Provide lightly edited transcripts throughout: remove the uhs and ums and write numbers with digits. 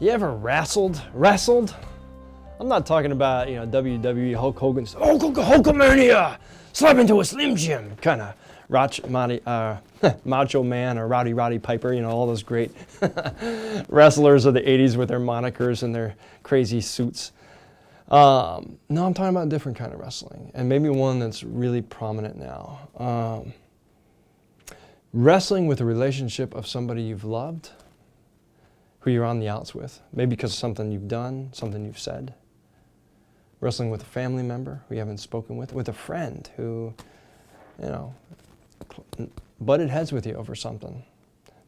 You ever wrestled? I'm not talking about, WWE Hulk Hogan's Hulkamania, slap into a Slim Jim kind of Macho Man or Roddy Piper, all those great wrestlers of the 80s with their monikers and their crazy suits. No, I'm talking about a different kind of wrestling, and maybe one that's really prominent now. Wrestling with a relationship of somebody you've loved, who you're on the outs with, maybe because of something you've done, something you've said. Wrestling with a family member who you haven't spoken with a friend who, butted heads with you over something,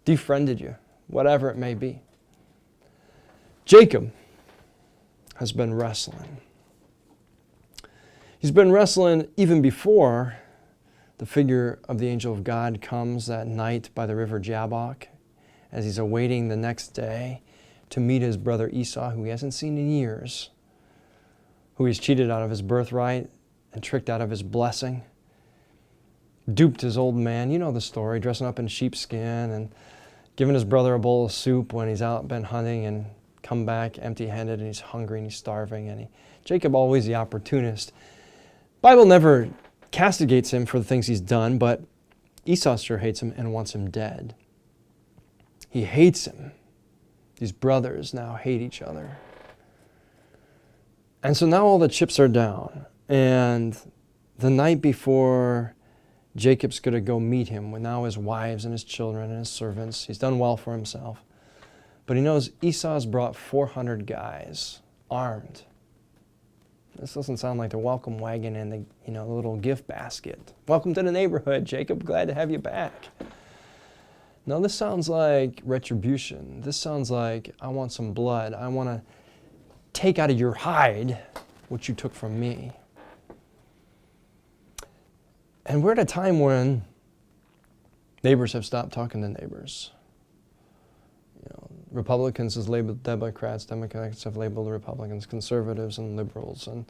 defriended you, whatever it may be. Jacob has been wrestling. He's been wrestling even before the figure of the angel of God comes that night by the river Jabbok, as he's awaiting the next day to meet his brother Esau, who he hasn't seen in years, who he's cheated out of his birthright and tricked out of his blessing, duped his old man. You know the story, dressing up in sheepskin and giving his brother a bowl of soup when he's out been hunting and come back empty-handed, and he's hungry and he's starving. And Jacob, always the opportunist. Bible never castigates him for the things he's done, but Esau sure hates him and wants him dead. He hates him. These brothers now hate each other. And so now all the chips are down. And the night before Jacob's going to go meet him, with now his wives and his children and his servants, he's done well for himself. But he knows Esau's brought 400 guys, armed. This doesn't sound like the welcome wagon and the little gift basket. Welcome to the neighborhood, Jacob. Glad to have you back. No, this sounds like retribution. This sounds like, I want some blood. I want to take out of your hide what you took from me. And we're at a time when neighbors have stopped talking to neighbors. Republicans has labeled Democrats, Democrats have labeled the Republicans, conservatives and liberals, and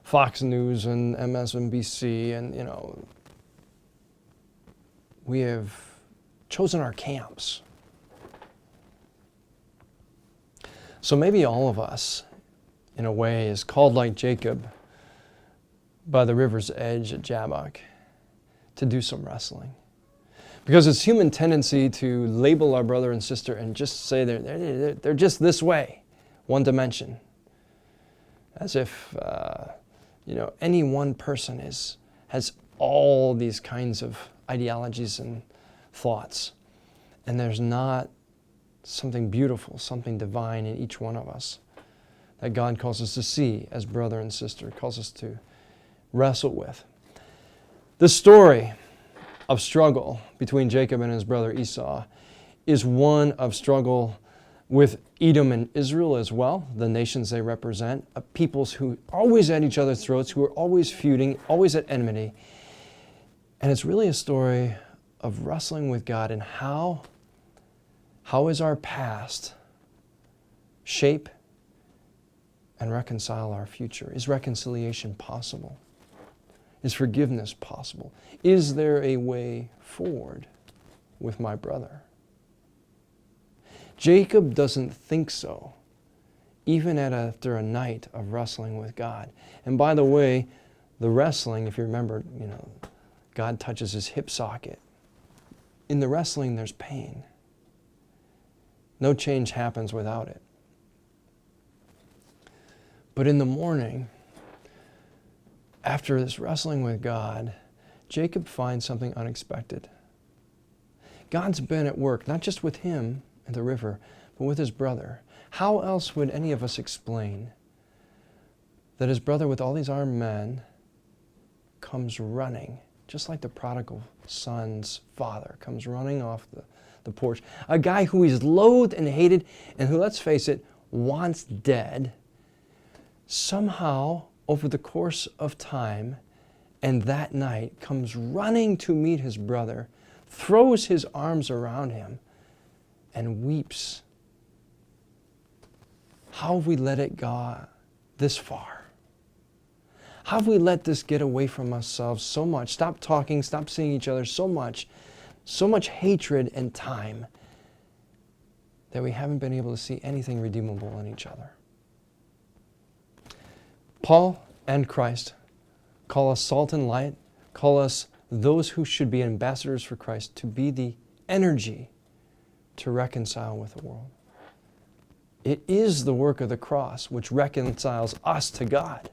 Fox News and MSNBC, and we have chosen our camps. So maybe all of us, in a way, is called like Jacob by the river's edge at Jabbok to do some wrestling. Because it's human tendency to label our brother and sister and just say they're just this way, one dimension. As if, any one person has all these kinds of ideologies and thoughts. And there's not something beautiful, something divine in each one of us that God calls us to see as brother and sister, calls us to wrestle with. The story of struggle between Jacob and his brother Esau is one of struggle with Edom and Israel as well, the nations they represent, peoples who are always at each other's throats, who are always feuding, always at enmity. And it's really a story of wrestling with God and how is our past shape and reconcile our future? Is reconciliation possible? Is forgiveness possible? Is there a way forward with my brother? Jacob doesn't think so, even after a night of wrestling with God. And by the way, the wrestling, if you remember, God touches his hip socket. In the wrestling, there's pain. No change happens without it. But in the morning, after this wrestling with God, Jacob finds something unexpected. God's been at work, not just with him at the river, but with his brother. How else would any of us explain that his brother with all these armed men comes running, just like the prodigal son's father comes running off the porch? A guy who he's loathed and hated and who, let's face it, wants dead, somehow over the course of time and that night comes running to meet his brother, throws his arms around him, and weeps. How have we let it go this far? How have we let this get away from ourselves so much? Stop talking, stop seeing each other so much hatred and time that we haven't been able to see anything redeemable in each other. Paul and Christ call us salt and light, call us those who should be ambassadors for Christ, to be the energy to reconcile with the world. It is the work of the cross which reconciles us to God.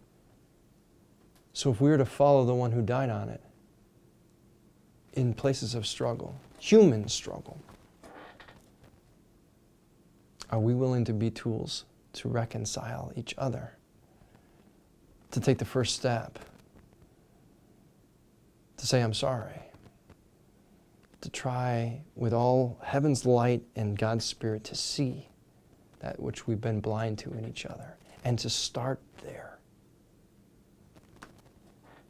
So if we are to follow the one who died on it, in places of struggle, human struggle, are we willing to be tools to reconcile each other? To take the first step, to say, I'm sorry, to try with all heaven's light and God's Spirit to see that which we've been blind to in each other, and to start there.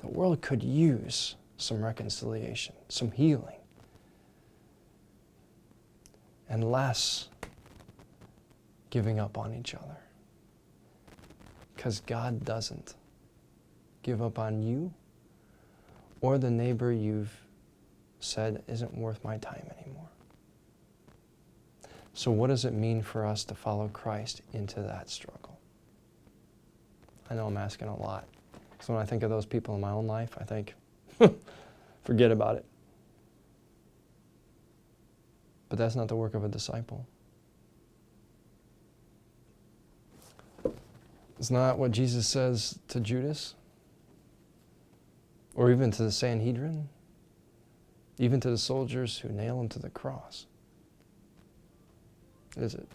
The world could use some reconciliation, some healing, and less giving up on each other. Because God doesn't give up on you or the neighbor you've said isn't worth my time anymore. So what does it mean for us to follow Christ into that struggle? I know I'm asking a lot. Because when I think of those people in my own life, I think, forget about it. But that's not the work of a disciple. It's not what Jesus says to Judas, or even to the Sanhedrin, even to the soldiers who nail him to the cross. Is it?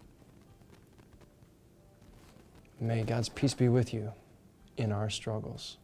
May God's peace be with you in our struggles.